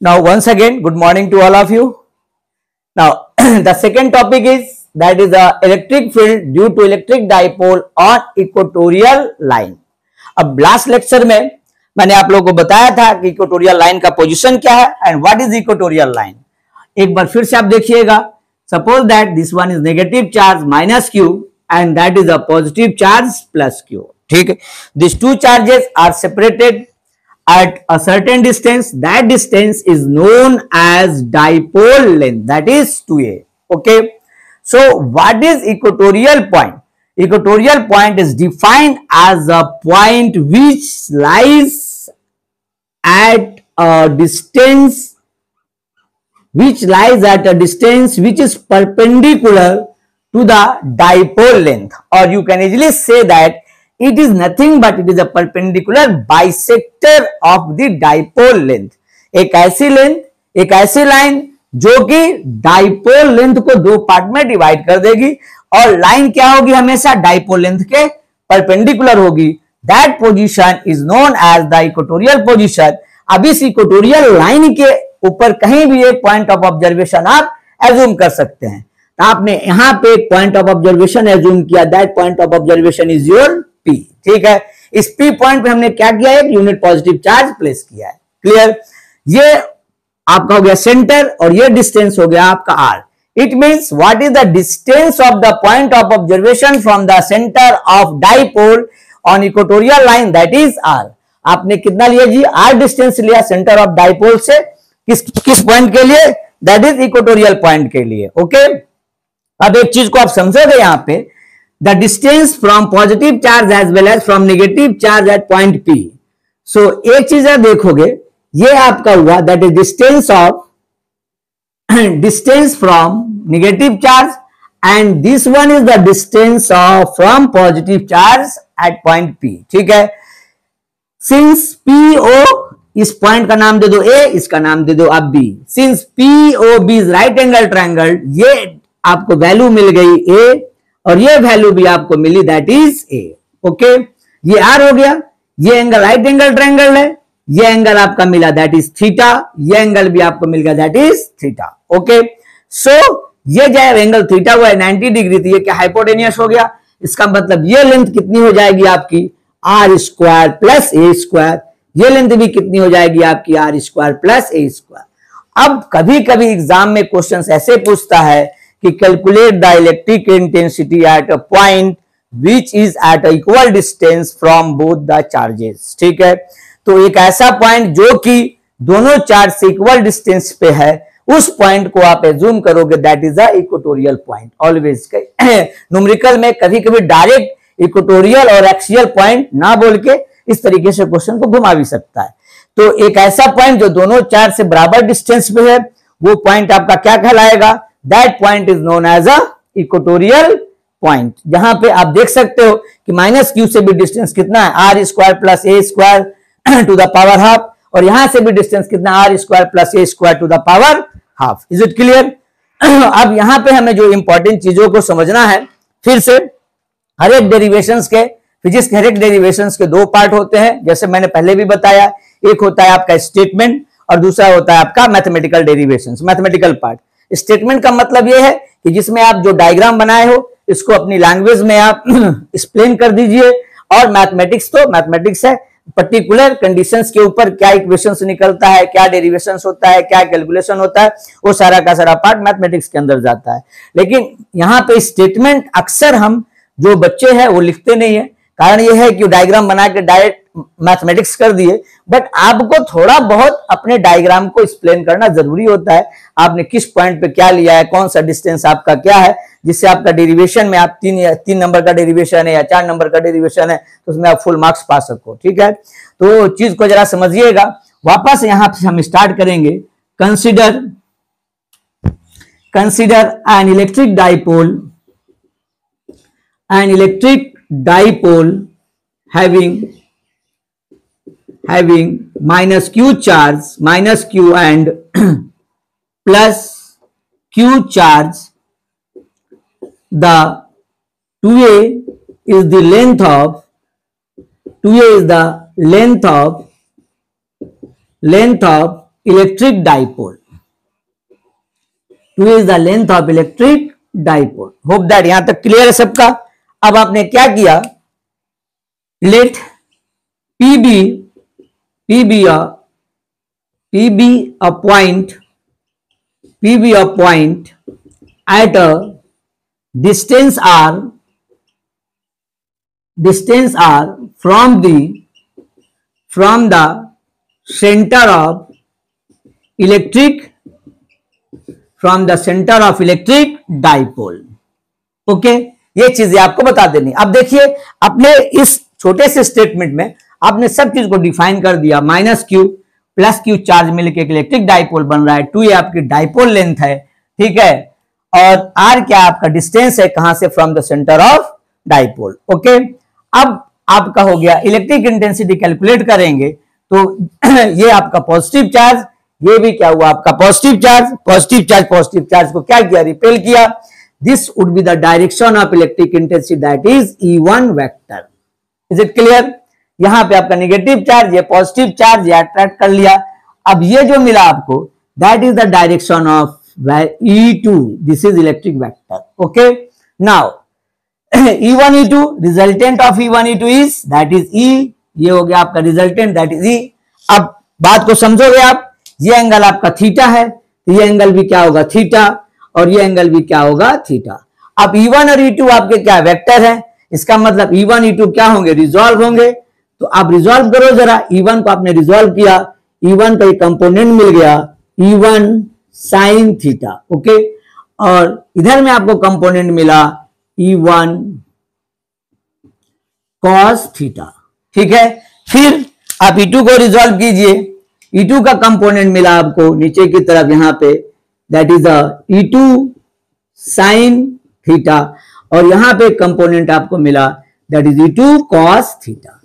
Now, once again, good morning to all of you. Now, the second topic is that is the electric field due to electric dipole on equatorial line. अब last lecture में मैंने आप लोगों को बताया था कि equatorial line का पोजीशन क्या है and what is equatorial line. एक बार फिर से आप देखिएगा. Suppose that this one is negative charge minus Q and that is a positive charge plus Q. ठीक है. This two charges are separated at a certain distance. That distance is known as dipole length, that is 2a. Okay, so what is equatorial point? Equatorial point is defined as a point which lies at a distance which is perpendicular to the dipole length, or you can easily say that it is nothing but it is a perpendicular bisector of the dipole length. एक ऐसी line जो कि dipole length को दो part में divide कर देगी और लाइन क्या होगी, हमेशा डाइपोल लेंथ के परपेंडिकुलर होगी. That position is known as the equatorial position. अब इस इक्वेटोरियल लाइन के ऊपर कहीं भी एक पॉइंट ऑफ ऑब्जर्वेशन आप एज्यूम कर सकते हैं. तो आपने यहां पे एक पॉइंट ऑफ ऑब्जर्वेशन एज्यूम किया. That point of observation is your P. ठीक है. इस P पॉइंट पे हमने क्या किया है, एक यूनिट पॉजिटिव चार्ज प्लेस किया है. क्लियर. ये आपका हो गया सेंटर और ये डिस्टेंस हो गया आपका R. It means what is the distance of the point of observation from the centre of dipole on equatorial line, that is R. आपने कितना लिया जी, R डिस्टेंस लिया सेंटर ऑफ डाइपोल से. किस पॉइंट के लिए, दैट इज इक्वेटोरियल पॉइंट के लिए. ओके. अब एक चीज को आप समझोगे यहां पे, the distance from positive charge as well as from negative charge at point P. So एक चीज आप देखोगे, ये आपका हुआ that is distance from negative charge and this one is the distance from positive charge at point P. ठीक है. Since PO, इस पॉइंट का नाम दे दो A, इसका नाम दे दो अब B. Since POB is right angle triangle, ये आपको वैल्यू मिल गई A और ये वैल्यू भी आपको मिली, दैट इज ए. ओके. ये आर हो गया. ये एंगल राइट एंगल ट्रायंगल है. ये एंगल आपका मिला, दैट इज थीटा. ये एंगल भी आपको मिल गया, दैट इज थीटा. ओके. सो ये जो एंगल थीटा हुआ है 90 डिग्री, तो ये क्या हाइपोटेनियस हो गया. इसका मतलब ये लेंथ कितनी हो जाएगी आपकी, आर स्क्वायर प्लस ए स्क्वायर. ये लेंथ भी कितनी हो जाएगी आपकी, आर स्क्वायर प्लस ए स्क्वायर. अब कभी कभी एग्जाम में क्वेश्चन ऐसे पूछता है कि calculate the electric intensity at a point which is at equal distance from both the charges. ठीक है. तो एक ऐसा पॉइंट जो कि दोनों चार्ज से इक्वल डिस्टेंस पे है, उस पॉइंट को आप एज्यूम करोगे that is the equatorial point. Always numerical में कभी कभी डायरेक्ट इक्वेटोरियल और एक्सियल पॉइंट ना बोल के इस तरीके से क्वेश्चन को घुमा भी सकता है. तो एक ऐसा पॉइंट जो दोनों चार्ज से बराबर डिस्टेंस पे है, वो पॉइंट आपका क्या कहलाएगा, that point is known as a equatorial point. जहां पे आप देख सकते हो कि माइनस क्यू से भी डिस्टेंस कितना है, r square plus A square to the power half, और यहां से भी डिस्टेंस कितना, r square plus A square to the power half. Is it clear. अब यहां पे हमें जो इंपॉर्टेंट चीजों को समझना है, फिर से हर एक डेरिवेशंस के, फिजिक्स के हर एक डेरिवेशंस के दो पार्ट होते हैं, जैसे मैंने पहले भी बताया. एक होता है आपका स्टेटमेंट और दूसरा होता है आपका mathematical derivations, mathematical part. Statement का मतलब यह है कि जिसमें आप जो डायग्राम बनाए हो इसको अपनी लैंग्वेज में आप एक्सप्लेन कर दीजिए. और मैथमेटिक्स, तो मैथमेटिक्स है पर्टिकुलर कंडीशंस के ऊपर क्या इक्वेशंस निकलता है, क्या डेरिवेशंस होता है, क्या कैलकुलेशन होता है, वो सारा का सारा पार्ट मैथमेटिक्स के अंदर जाता है. लेकिन यहाँ पे स्टेटमेंट अक्सर हम जो बच्चे हैं वो लिखते नहीं है. कारण यह है कि डायग्राम बना के डायरेक्ट मैथमेटिक्स कर दिए, बट आपको थोड़ा बहुत अपने डायग्राम को एक्सप्लेन करना जरूरी होता है. आपने किस पॉइंट पे क्या लिया है, कौन सा डिस्टेंस आपका क्या है, जिससे आपका डेरिवेशन में आप तीन नंबर का डेरिवेशन है या 4 नंबर का डेरिवेशन है, तो उसमें आप फुल मार्क्स पा सको. ठीक है. तो चीज को जरा समझिएगा. वापस यहां से हम स्टार्ट करेंगे. Consider an electric dipole having minus q charge, minus q and plus q charge. The 2a is the length of electric dipole, 2 is the length of electric dipole. Hope that यहां तक clear है सबका। अब आपने क्या किया, late P be a point at a distance r from the center of electric dipole. Okay, ये चीजें आपको बता देनी। अब देखिए, अपने इस छोटे से स्टेटमेंट में आपने सब चीज को डिफाइन कर दिया। -q + q चार्ज मिलकर एक इलेक्ट्रिक डाइपोल बन रहा है। 2 ये आपकी डाइपोल लेंथ है, ठीक है, और r क्या आपका डिस्टेंस है, कहां से, from the centre of dipole. Okay, अब आपका हो गया, इलेक्ट्रिक इंटेंसिटी कैलकुलेट करेंगे तो ये आपका पॉजिटिव चार्ज, ये भी क्या हुआ आपका पॉजिटिव चार्ज। पॉजिटिव चार्ज को क्या किया, रिपेल किया। This would be the direction of electric intensity, that is E1 vector. Is it clear? यहां पे आपका नेगेटिव चार्ज, ये पॉजिटिव चार्ज, ये अट्रैक्ट कर लिया। अब ये जो मिला आपको, that is the direction of E2, this is electric vector. Okay, now E1 E2, resultant of E1 E2 is, that is E, ये हो गया आपका रिजल्टेंट, दैट इज E। अब बात को समझोगे आप, ये एंगल आपका थीटा है, तो ये एंगल भी क्या होगा, थीटा, और ये एंगल भी क्या होगा, थीटा। अब E1 और E2 आपके क्या वेक्टर है, इसका मतलब E1 E2 क्या होंगे, रिजॉल्व होंगे। तो आप रिजॉल्व करो जरा, E1 को आपने रिजॉल्व किया, E1 का एक कंपोनेंट मिल गया E1 साइन थीटा। ओके, और इधर में आपको कंपोनेंट मिला E1 कॉस थीटा, ठीक है। फिर आप E2 को रिजॉल्व कीजिए, E2 का कंपोनेंट मिला आपको नीचे की तरफ यहां पे, that is E2 sine theta, और यहां पे कंपोनेंट आपको मिला, that is E2 cos theta.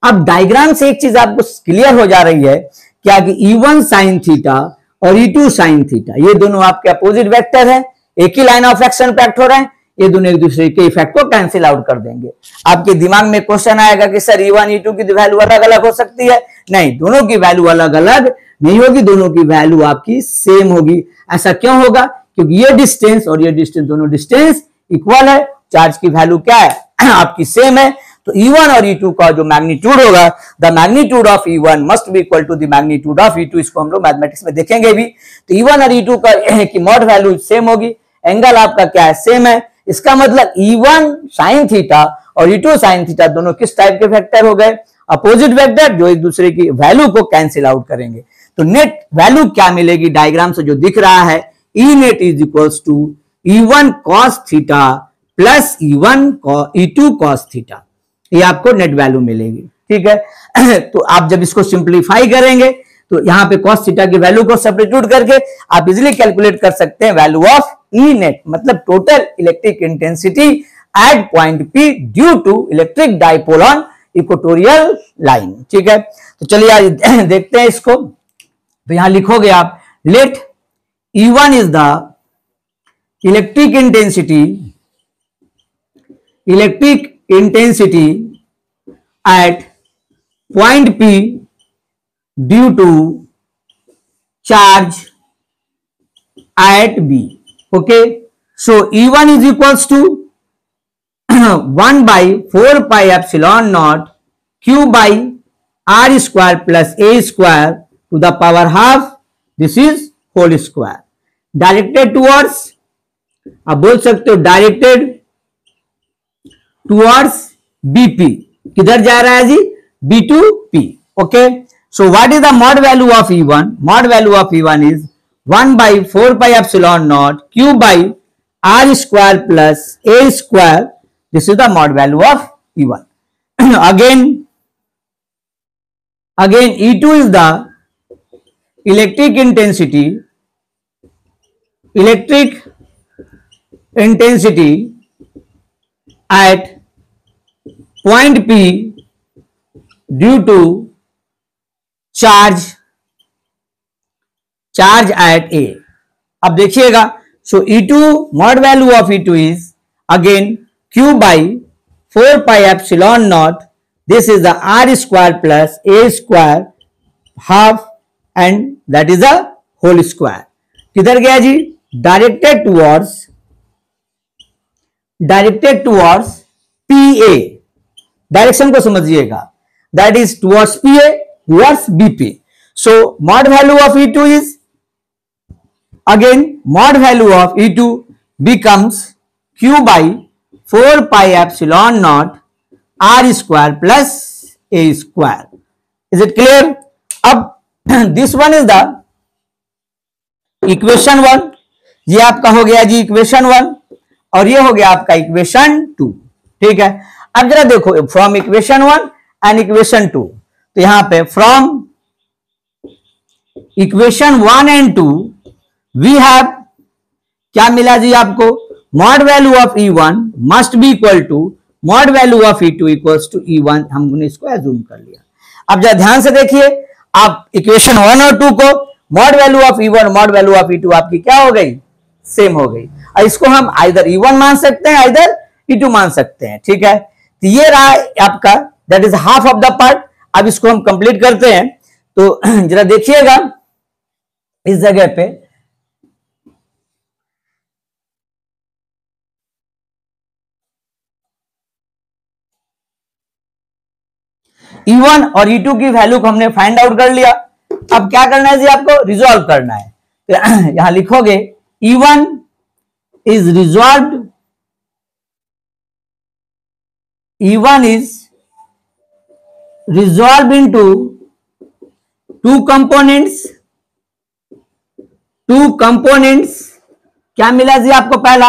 अब डायग्राम से एक चीज आपको क्लियर हो जा रही है क्या, कि E1 साइन थीटा और E2 साइन थीटा, ये दोनों आपके अपोजिट वेक्टर है, एक ही लाइन ऑफ एक्शन पे एक्ट हो रहे हैं, ये दोनों एक दूसरे के इफेक्ट को कैंसिल आउट कर देंगे। आपके दिमाग में क्वेश्चन आएगा कि सर E1 E2 की वैल्यू अलग अलग हो सकती है, नहीं, दोनों की वैल्यू अलग अलग नहीं होगी, दोनों की वैल्यू आपकी सेम होगी। ऐसा क्यों होगा, क्योंकि ये डिस्टेंस और ये डिस्टेंस, दोनों डिस्टेंस इक्वल है, चार्ज की वैल्यू क्या है आपकी सेम है। तो E1 और E2 का जो मैग्नीट्यूड होगा, the magnitude of E1 must be equal to the magnitude of E2, इसको हम लोग मैथमेटिक्स में देखेंगे भी। तो E1 और E2 का की मॉड वैल्यू सेम होगी, एंगल आपका क्या है, सेम है। इसका मतलब E1 साइन थीटा और E2 साइन थीटा दोनों किस टाइप के वेक्टर हो गए, अपोजिट वेक्टर, जो एक दूसरे की वैल्यू को कैंसिल आउट करेंगे। तो नेट वैल्यू क्या मिलेगी, डायग्राम से जो दिख रहा है, E net is equals to E1 cos theta plus E2 cos theta, ये आपको नेट वैल्यू मिलेगी, ठीक है। तो आप जब इसको सिंप्लीफाई करेंगे तो यहां पे cos थीटा की वैल्यू को सब्स्टिट्यूट करके आप इजीली कैलकुलेट कर सकते हैं वैल्यू ऑफ E नेट, मतलब total electric intensity at point P due to electric dipole on equatorial line, ठीक है। तो चलिए देखते हैं इसको। तो यहां लिखोगे आप, let E1 is the electric intensity at point P due to charge at B. Okay, so E1 is equals to 1 by 4 pi epsilon naught Q by R square plus A square to the power half, this is whole square, directed towards, आप बोल सकते हो directed towards BP, किधर जा रहा है जी, B to P। Okay, so what is the mod value of E1, mod value of E1 is 1 by 4 pi epsilon naught Q by R square plus A square, this is the mod value of E1। again E2 is the electric intensity at point P due to charge at A। अब देखिएगा, सो E2 mod value of E2 is again Q by 4 pi epsilon naught, this is the R square plus A square half and that is a whole square. किधर गया जी? Directed towards P A, direction को समझिएगा, that is towards P A, towards BP. So mod value of E2 is, again mod value of E2 becomes Q by 4 pi epsilon naught R square plus A square. Is it clear? अब this one is the equation 1, ये आपका हो गया जी equation 1 और ये हो गया आपका इक्वेशन 2। ठीक है, अब जरा देखो फ्रॉम इक्वेशन 1 एंड इक्वेशन 2, तो यहां पे from equation 1 and 2 we have क्या मिला जी आपको? Mod value of E1 must be equal to mod value of E2 equals to E1। हमने इसको एज्यूम कर लिया। अब जरा ध्यान से देखिए, आप इक्वेशन 1 और 2 को mod value of E1 mod value of E2 आपकी क्या हो गई? सेम हो गई। और इसको हम आइदर E1 मान सकते हैं, आइदर E2 मान सकते हैं। ठीक है, तो ये रहा आपका, that is half of the part. अब इसको हम कंप्लीट करते हैं, तो जरा देखिएगा इस जगह पे E1 और E2 की वैल्यू को हमने फाइंड आउट कर लिया। अब क्या करना है जी? आपको रिजॉल्व करना है। तो यहां लिखोगे E1 is resolved, E1 is resolved into two components। क्या मिला जी आपको? पहला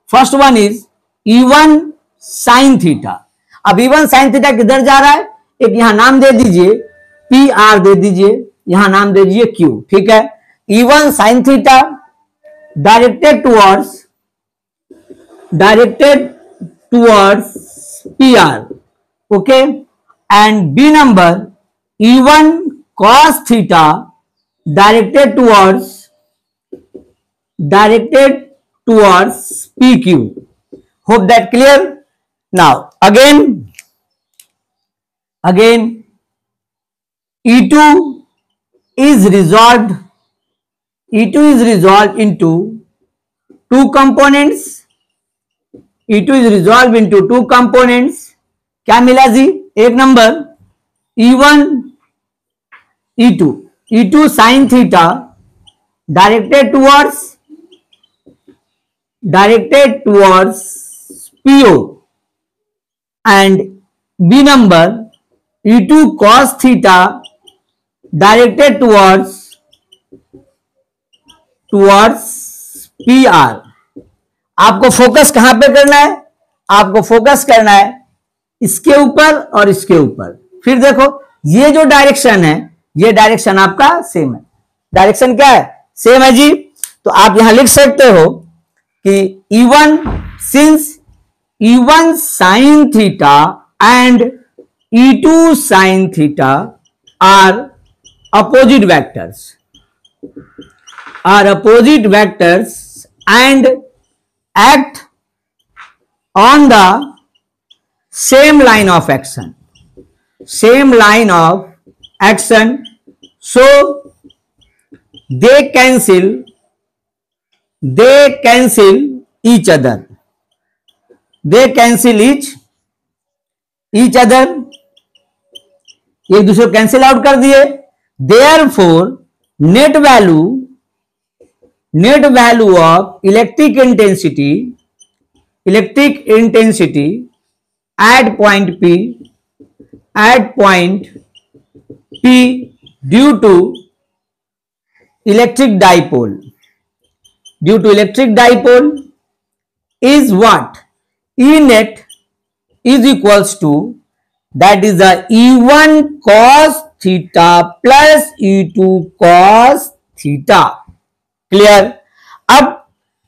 first one is E1 sin theta. अब E1 sin थीटा किधर जा रहा है? एक यहां नाम दे दीजिए PR दे दीजिए, यहां नाम दे दीजिए Q। ठीक है, E1 sin theta directed towards PR, okay, and B number E1 cos theta directed towards PQ। Hope that clear. Now again E2 is resolved into two components। E2 is resolved into two components। क्या मिला जी? एक number E1 E2 sin theta directed towards PO, and B number E2 cos theta directed towards PR। आपको focus कहां पे करना है? आपको फोकस करना है इसके ऊपर और इसके ऊपर। फिर देखो ये जो डायरेक्शन है, ये डायरेक्शन आपका सेम है। डायरेक्शन क्या है? सेम है जी। तो आप यहां लिख सकते हो कि E1 since E1 sin theta and E2 sin theta are opposite vectors and act on the same line of action, so they cancel each other, एक दूसरे को कैंसिल आउट कर दिए। Therefore net value of electric intensity at point P due to electric dipole is what? E net is equals to, that is the E1 cos theta plus E2 cos theta। Clear? अब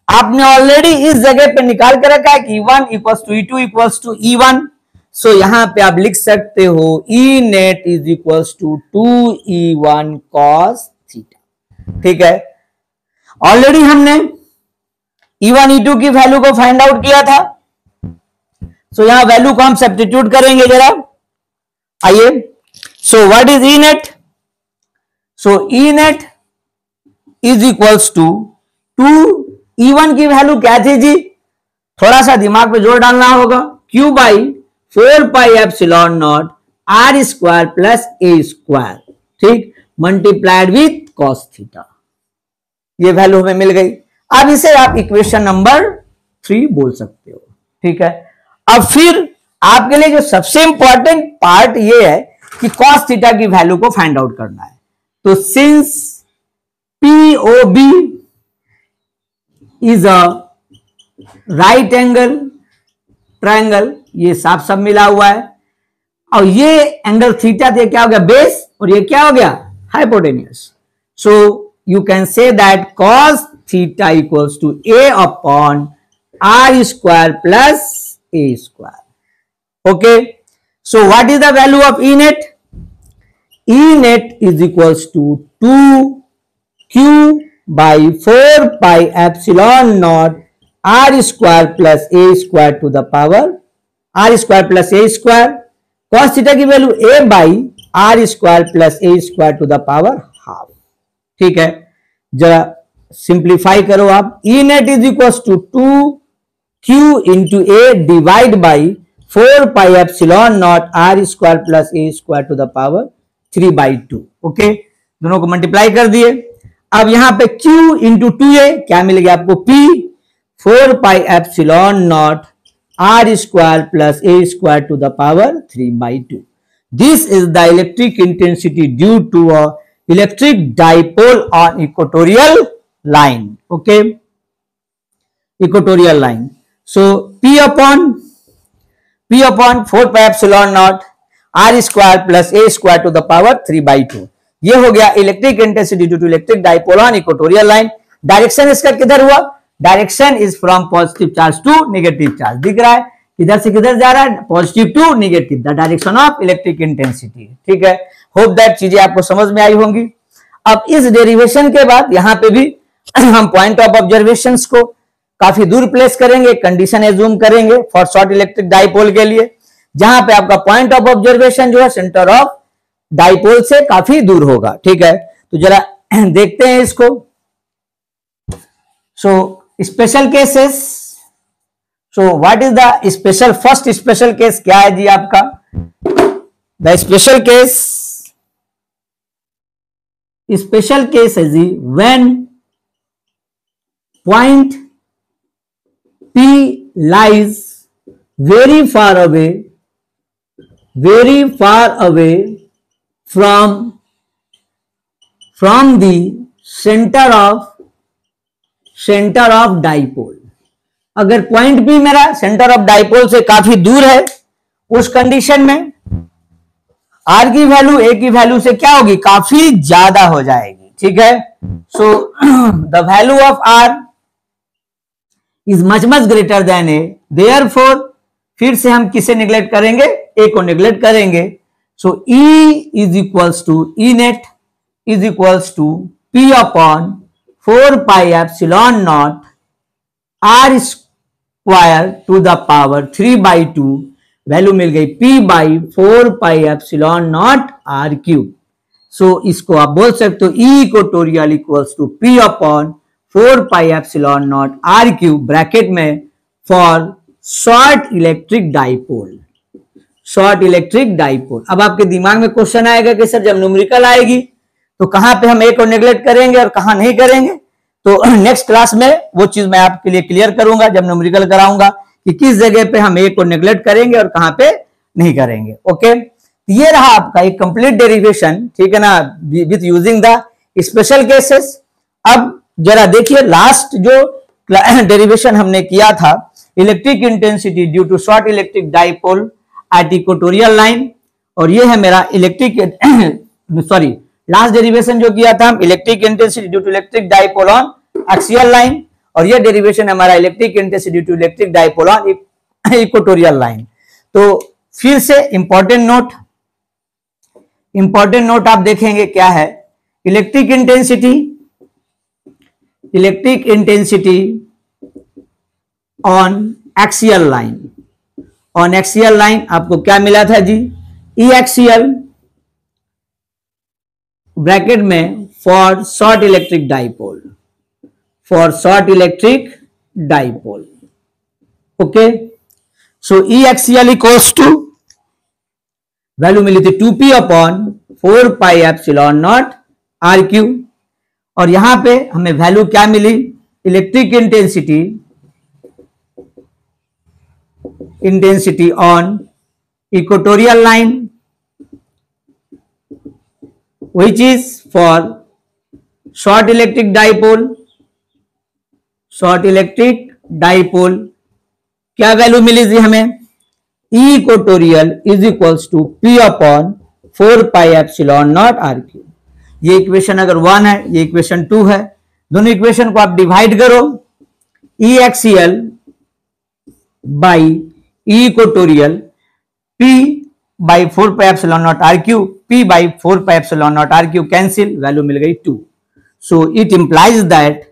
आपने already इस जगह पे निकाल के रखा है कि E1 equals to E2 equals to E1। So यहां पे आप लिख सकते हो E net is equals to 2E1 cos theta। ठीक है, ऑलरेडी हमने E1 E2 की वैल्यू को फाइंड आउट किया था। सो यहां वैल्यू को हम सब्स्टिट्यूट करेंगे जरा, आइए। So what is E net? So E net is equals to 2E1 की वैल्यू क्या थी जी, थोड़ा सा दिमाग पे जोर डालना होगा, Q by 4πε0 R square plus A square, ठीक, मल्टीप्लाइड विथ कॉस थीटा, ये वैल्यू हमें मिल गई। अब इसे आप इक्वेशन नंबर 3 बोल सकते हो, ठीक है। अब फिर आपके लिए जो सबसे इंपॉर्टेंट पार्ट ये है कि कॉस थीटा की वैल्यू को फाइंड आउट करना है। तो since POB is a right angle triangle, ये साफ सब मिला हुआ है, और ये एंगल थीटा ये क्या हो गया बेस, और ये क्या हो गया hypotenuse. So you can say that cos theta equals to A upon R square plus A square. Okay, so what is the value of E net? E net is equals to 2Q by 4πε0 R square plus A square to the power R square plus A square, cos theta की value A by R square plus A square to the power half, ठीक है। जरा simplify करो आप, E net is equals to 2Q into A divide by 4πε0 R square plus A square to the power 3/2, okay, दोनों को multiply कर दिए। अब यहां पे Q इंटू 2A क्या मिलेगा आपको P 4πε0 R square plus A square to the power 3/2। This is the electric intensity due to a electric dipole on equatorial line, okay, equatorial line. So P upon 4πε0 R square plus A square to the power 3/2, ये हो गया electric intensity due to electric dipole on equatorial line. Direction इसका किधर हुआ, direction is from positive charge to negative charge, दिख रहा है इधर से किधर जा रहा है, positive to negative, the direction of electric intensity, ठीक है। होप दैट चीजें आपको समझ में आई होंगी। अब इस डेरिवेशन के बाद यहां पे भी हम पॉइंट ऑफ ऑब्जर्वेशन को काफी दूर प्लेस करेंगे, कंडीशन एज्यूम करेंगे फॉर शॉर्ट इलेक्ट्रिक डाइपोल के लिए, जहां पे आपका पॉइंट ऑफ ऑब्जर्वेशन जो है सेंटर ऑफ डाइपोल से काफी दूर होगा, ठीक है। तो जरा देखते हैं इसको। So special cases, so what is the special, first special case क्या है जी आपका, द स्पेशल केस है जी when point P lies very far away from the center of dipole। अगर पॉइंट P मेरा सेंटर ऑफ डाइपोल से काफी दूर है, उस कंडीशन में R की वैल्यू A की वैल्यू से क्या होगी, काफी ज्यादा हो जाएगी, ठीक है। So the value of R is much greater than A, therefore फिर से हम किसे निगलेक्ट करेंगे, A को निगलेक्ट करेंगे। सो E is equals to E net is equals to P upon 4πε0 R square to the power 3/2, value मिल गई P by 4πε0 R cube. So इसको आप बोल सकते हो E equatorial equals to P upon 4πε0 R cube bracket में for short electric dipole, short electric dipole. अब आपके दिमाग में क्वेश्चन आएगा कि सर जब न्यूमेरिकल आएगी तो कहां पे हम A को नेग्लेक्ट करेंगे और कहां नहीं करेंगे। तो नेक्स्ट क्लास में वो चीज मैं आपके लिए क्लियर करूंगा जब न्यूमेरिकल कराऊंगा कि किस जगह पे हम A को नेग्लेक्ट करेंगे और कहां पे नहीं करेंगे, ओके। ये रहा आपका एक कंप्लीट डेरिवेशन, ठीक है ना, with using the special cases. अब जरा देखिए लास्ट जो डेरिवेशन हमने किया था, electric intensity due to short electric dipole at equatorial line, और ये है मेरा इलेक्ट्रिक सॉरी लास्ट डेरिवेशन जो किया था हम electric intensity due to electric dipole on axial line, और ये डेरिवेशन हमारा electric intensity due to electric dipole on equatorial line. तो फिर से इंपॉर्टेंट नोट आप देखेंगे क्या है, electric intensity on axial line आपको क्या मिला था जी, ई एक्सियल ब्रैकेट में for short electric dipole, for short electric dipole. Okay, so E axial equals to, value मिली थी 2p upon 4 pi epsilon naught r cube, और यहां पे हमें वैल्यू क्या मिली, electric intensity on equatorial line, which is for short electric dipole, क्या value मिली थी हमें, E equatorial is equals to P upon 4 pi epsilon naught r cube. ये इक्वेशन अगर 1 है, ये इक्वेशन 2 है, दोनों इक्वेशन को आप डिवाइड करो, E axial by E equatorial, P by 4 pi epsilon naught r cube, P by 4 pi epsilon naught r cube cancel, value मिल गई 2। So it implies that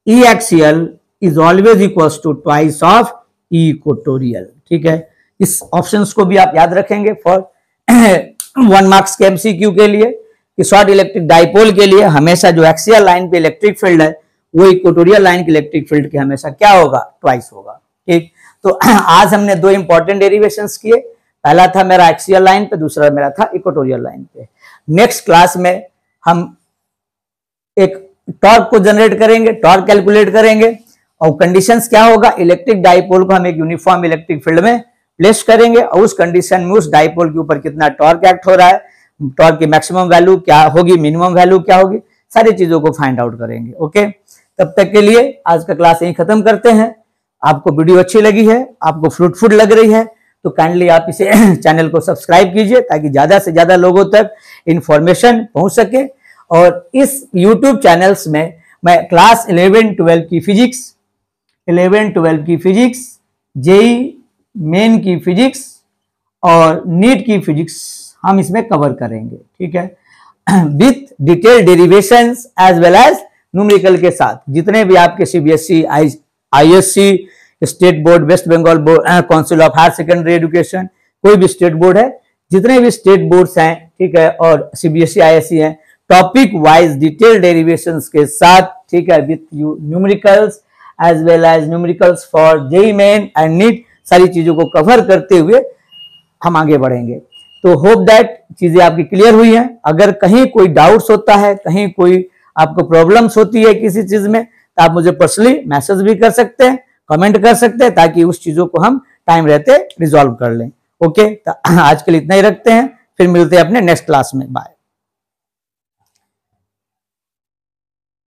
E axial is always equals to twice of E equatorial. ठीक है, इस options को भी आप याद रखेंगे फॉर 1 मार्क्स के एमसीक्यू के लिए, कि शॉर्ट इलेक्ट्रिक डाइपोल के लिए हमेशा जो एक्सियल लाइन पे इलेक्ट्रिक फील्ड है वो इक्वेटोरियल लाइन के इलेक्ट्रिक फील्ड के हमेशा क्या होगा, ट्वाइस होगा। ठीक, तो आज हमने 2 इंपॉर्टेंट डेरिवेशंस किए, पहला था मेरा एक्सियल लाइन पे, दूसरा मेरा था इक्वेटोरियल लाइन पे। नेक्स्ट क्लास में हम एक टॉर्क को जनरेट करेंगे, टॉर्क कैलकुलेट करेंगे, और कंडीशंस क्या होगा, इलेक्ट्रिक डाइपोल को हम एक यूनिफॉर्म इलेक्ट्रिक फील्ड में प्लेस करेंगे, और उस कंडीशन में उस डाइपोल के ऊपर कितना टॉर्क एक्ट हो रहा है, टॉर्क की मैक्सिमम वैल्यू क्या होगी, मिनिमम वैल्यू क्या होगी, सारी चीजों को फाइंड आउट करेंगे। ओके, तब तक के लिए आज का क्लास यहीं खत्म करते हैं। आपको वीडियो अच्छी लगी है, आपको फ्रूटफुल लग रही है, तो काइंडली आप इसे चैनल को सब्सक्राइब कीजिए, ताकि ज्यादा से ज्यादा लोगों तक इंफॉर्मेशन पहुंच सके। और इस यूट्यूब चैनल्स में मैं क्लास 11-12 की फिजिक्स, 11-12 की फिजिक्स, जेई मेन की फिजिक्स और नीट की फिजिक्स हम इसमें कवर करेंगे। ठीक है, with detail derivations as well as numerical के साथ। जितने भी आपके CBSE, ISC, state board, West Bengal board, Council of Higher Secondary Education, कोई भी स्टेट बोर्ड है, जितने भी स्टेट बोर्ड्स हैं, ठीक है, और सीबीएसई, आईएससी हैं, टॉपिक वाइज डिटेल डेरिवेशंस के साथ, ठीक है, with numericals as well as numericals for JEE Main and NEET, सारी चीजों को कवर करते हुए हम आगे बढ़ेंगे। तो होप दैट चीजें आपकी क्लियर हुई हैं। अगर कहीं कोई डाउट्स होता है, कहीं कोई आपको प्रॉब्लम्स होती है किसी चीज में, तो आप मुझे पर्सनली मैसेज भी कर सकते हैं, कमेंट कर सकते हैं, ताकि उस चीजों को हम टाइम रहते रिजॉल्व कर लें। ओके, तो आज के लिए इतना ही रखते हैं, फिर मिलते हैं अपने नेक्स्ट क्लास में। बाय।